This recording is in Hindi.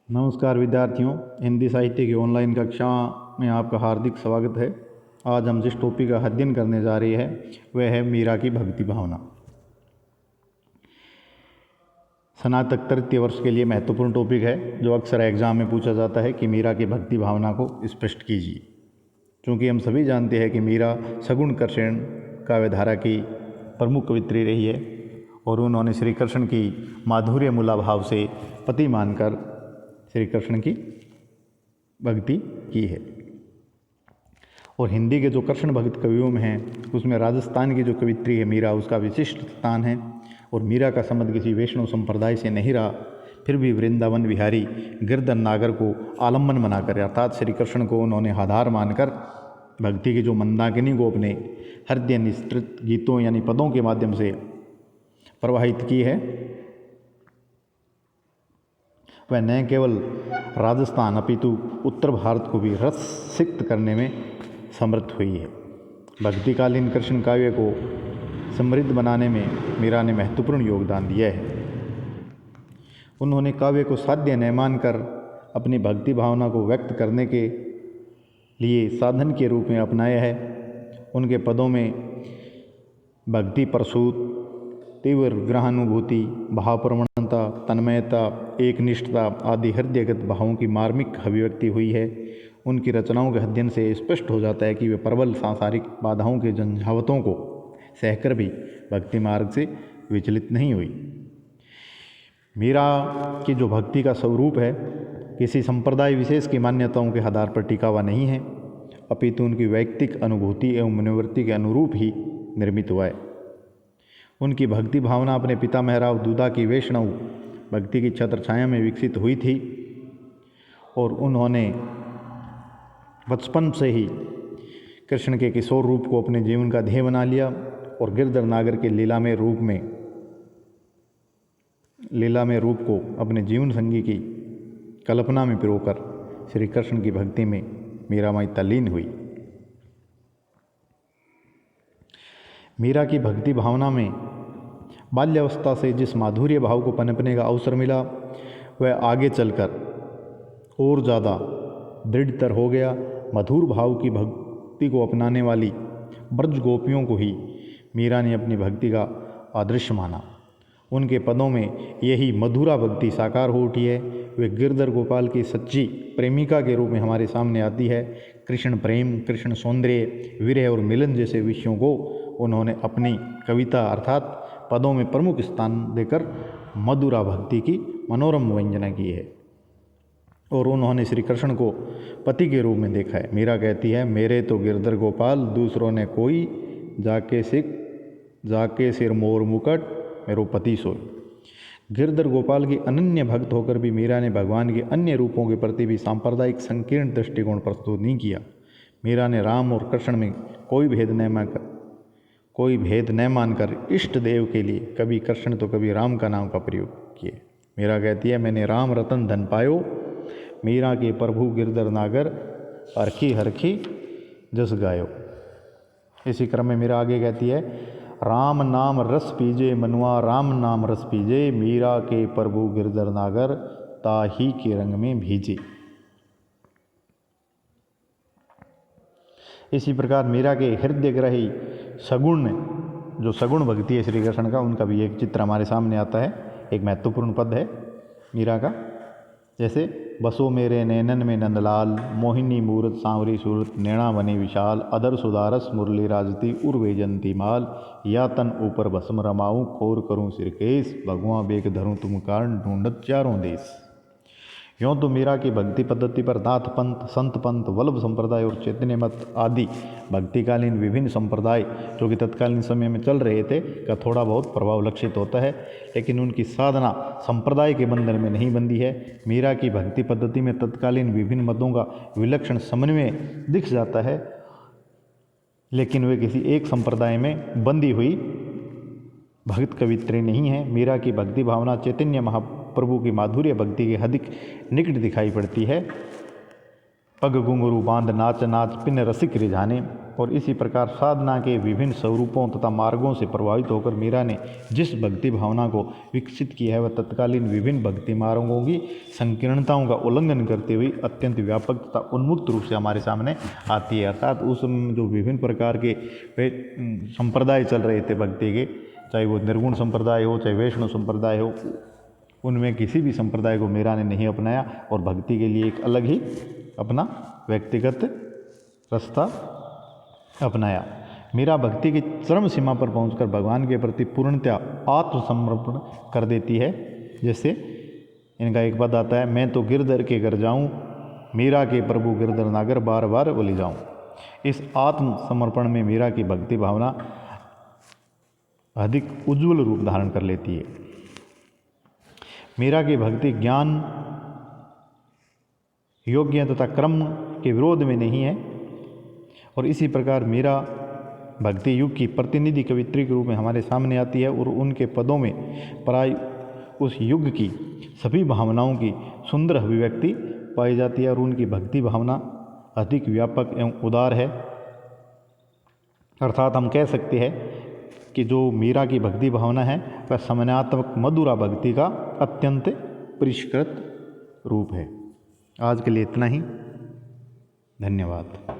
नमस्कार विद्यार्थियों, हिंदी साहित्य की ऑनलाइन कक्षा में आपका हार्दिक स्वागत है। आज हम जिस टॉपिक का अध्ययन करने जा रहे हैं वह है मीरा की भक्ति भावना। स्नातक तृतीय वर्ष के लिए महत्वपूर्ण टॉपिक है जो अक्सर एग्जाम में पूछा जाता है कि मीरा की भक्ति भावना को स्पष्ट कीजिए। क्योंकि हम सभी जानते हैं कि मीरा सगुण कृष्ण काव्यधारा की प्रमुख कवित्री रही है और उन्होंने श्री कृष्ण की माधुर्य मूला भाव से पति मानकर श्री कृष्ण की भक्ति की है। और हिंदी के जो कृष्ण भक्त कवियों में हैं उसमें राजस्थान की जो कवित्री है मीरा, उसका विशिष्ट स्थान है। और मीरा का संबंध किसी वैष्णव संप्रदाय से नहीं रहा, फिर भी वृंदावन विहारी गिरधर नागर को आलम्बन बनाकर अर्थात श्री कृष्ण को उन्होंने आधार मानकर भक्ति की जो मंदाकिनी को अपने हृदय निस्तृत गीतों यानी पदों के माध्यम से प्रवाहित की है। वह न केवल राजस्थान अपितु उत्तर भारत को भी रस सिक्त करने में समर्थ हुई है। भक्तिकालीन कृष्ण काव्य को समृद्ध बनाने में मीरा ने महत्वपूर्ण योगदान दिया है। उन्होंने काव्य को साध्य न मानकर अपनी भक्ति भावना को व्यक्त करने के लिए साधन के रूप में अपनाया है। उनके पदों में भक्ति प्रसूत तीव्र ग्रहानुभूति, भावप्रवणता, तन्मयता, एकनिष्ठता आदि हृदयगत भावों की मार्मिक अभिव्यक्ति हुई है। उनकी रचनाओं के अध्ययन से स्पष्ट हो जाता है कि वे प्रबल सांसारिक बाधाओं के झंझावतों को सहकर भी भक्ति मार्ग से विचलित नहीं हुई। मीरा की जो भक्ति का स्वरूप है किसी संप्रदाय विशेष की मान्यताओं के आधार पर टिका हुआ नहीं है, अपितु उनकी वैयक्तिक अनुभूति एवं मनोवृत्ति के अनुरूप ही निर्मित हुआ है। उनकी भक्ति भावना अपने पिता महराव दूदा की वैष्णव भक्ति की छत्र छाया में विकसित हुई थी और उन्होंने बचपन से ही कृष्ण के किशोर रूप को अपने जीवन का ध्येय बना लिया और गिरधर नागर के लीलामय रूप को अपने जीवन संगी की कल्पना में पिरोकर श्री कृष्ण की भक्ति में मीराबाई तल्लीन हुई। मीरा की भक्ति भावना में बाल्यावस्था से जिस माधुर्य भाव को पनपने का अवसर मिला वह आगे चलकर और ज़्यादा दृढ़तर हो गया। मधुर भाव की भक्ति को अपनाने वाली ब्रज गोपियों को ही मीरा ने अपनी भक्ति का आदर्श माना। उनके पदों में यही मधुरा भक्ति साकार हो उठी है। वे गिरधर गोपाल की सच्ची प्रेमिका के रूप में हमारे सामने आती है। कृष्ण प्रेम, कृष्ण सौंदर्य, विरह और मिलन जैसे विषयों को उन्होंने अपनी कविता अर्थात पदों में प्रमुख स्थान देकर मधुरा भक्ति की मनोरम वंजना की है और उन्होंने श्री कृष्ण को पति के रूप में देखा है। मीरा कहती है, मेरे तो गिरधर गोपाल दूसरों ने कोई, जाके सिर मोर मुकट मेरो पति सोई। गिरधर गोपाल की अनन्य भक्त होकर भी मीरा ने भगवान के अन्य रूपों के प्रति भी सांप्रदायिक संकीर्ण दृष्टिकोण प्रस्तुत नहीं किया। मीरा ने राम और कृष्ण में कोई भेद न मानकर इष्ट देव के लिए कभी कृष्ण तो कभी राम का नाम का प्रयोग किए। मीरा कहती है, मैंने राम रतन धन पायो, मीरा के प्रभु गिरधर नागर हरखी हरखी जस गायो। इसी क्रम में मीरा आगे कहती है, राम नाम रस पीजे मनुआ, राम नाम रस पीजे, मीरा के प्रभु गिरधर नागर ताही के रंग में भीजे। इसी प्रकार मीरा के हृदय ग्रही सगुण भक्ति है श्री कृष्ण का, उनका भी एक चित्र हमारे सामने आता है। एक महत्वपूर्ण पद है मीरा का, जैसे बसो मेरे नैनन में नंदलाल, मोहिनी मूरत सांवरी सूरत, नैना बने विशाल, अदर सुदारस मुरली राजती उर्वे जंती माल, या तन ऊपर भस्म रमाऊं, खोर करूं सिरकेश, भगवां बेग धरूं तुम कारण, ढूंढत चारों देश। यों तो मीरा की भक्ति पद्धति पर नाथ पंथ, संत पंथ, वल्लभ संप्रदाय और चैतन्य मत आदि भक्तिकालीन विभिन्न संप्रदाय जो कि तत्कालीन समय में चल रहे थे का थोड़ा बहुत प्रभाव लक्षित होता है, लेकिन उनकी साधना संप्रदाय के बंधन में नहीं बंधी है। मीरा की भक्ति पद्धति में तत्कालीन विभिन्न मतों का विलक्षण समन्वय दिख जाता है, लेकिन वे किसी एक संप्रदाय में बंधी हुई भक्त कवित्री नहीं है। मीरा की भक्ति भावना चैतन्य महाप्रभु की माधुर्य भक्ति के अधिक निकट दिखाई पड़ती है। पग घुंघरू बांध नाच नाच पिन रसिक रिझाने, और इसी प्रकार साधना के विभिन्न स्वरूपों तथा मार्गों से प्रभावित होकर मीरा ने जिस भक्ति भावना को विकसित किया है वह तत्कालीन विभिन्न भक्ति मार्गों की संकीर्णताओं का उल्लंघन करते हुए अत्यंत व्यापक तथा उन्मुक्त रूप से हमारे सामने आती है। अर्थात उस जो विभिन्न प्रकार के संप्रदाय चल रहे थे भक्ति के, चाहे वो निर्गुण संप्रदाय हो चाहे वैष्णव संप्रदाय हो, उनमें किसी भी संप्रदाय को मीरा ने नहीं अपनाया और भक्ति के लिए एक अलग ही अपना व्यक्तिगत रास्ता अपनाया। मीरा भक्ति की चरम सीमा पर पहुंचकर भगवान के प्रति पूर्णतया आत्मसमर्पण कर देती है। जैसे इनका एक पद आता है, मैं तो गिरधर के घर जाऊं, मीरा के प्रभु गिरधर नागर बार बार बोली जाऊं। इस आत्मसमर्पण में मीरा की भक्ति भावना अधिक उज्ज्वल रूप धारण कर लेती है। मीरा की भक्ति ज्ञान योग्य तथा क्रम के विरोध में नहीं है और इसी प्रकार मीरा भक्ति युग की प्रतिनिधि कवित्री के रूप में हमारे सामने आती है और उनके पदों में प्राय उस युग की सभी भावनाओं की सुंदर अभिव्यक्ति पाई जाती है और उनकी भक्ति भावना अधिक व्यापक एवं उदार है। अर्थात हम कह सकते हैं कि जो मीरा की भक्ति भावना है वह समन्वयात्मक मधुरा भक्ति का अत्यंत परिष्कृत रूप है। आज के लिए इतना ही, धन्यवाद।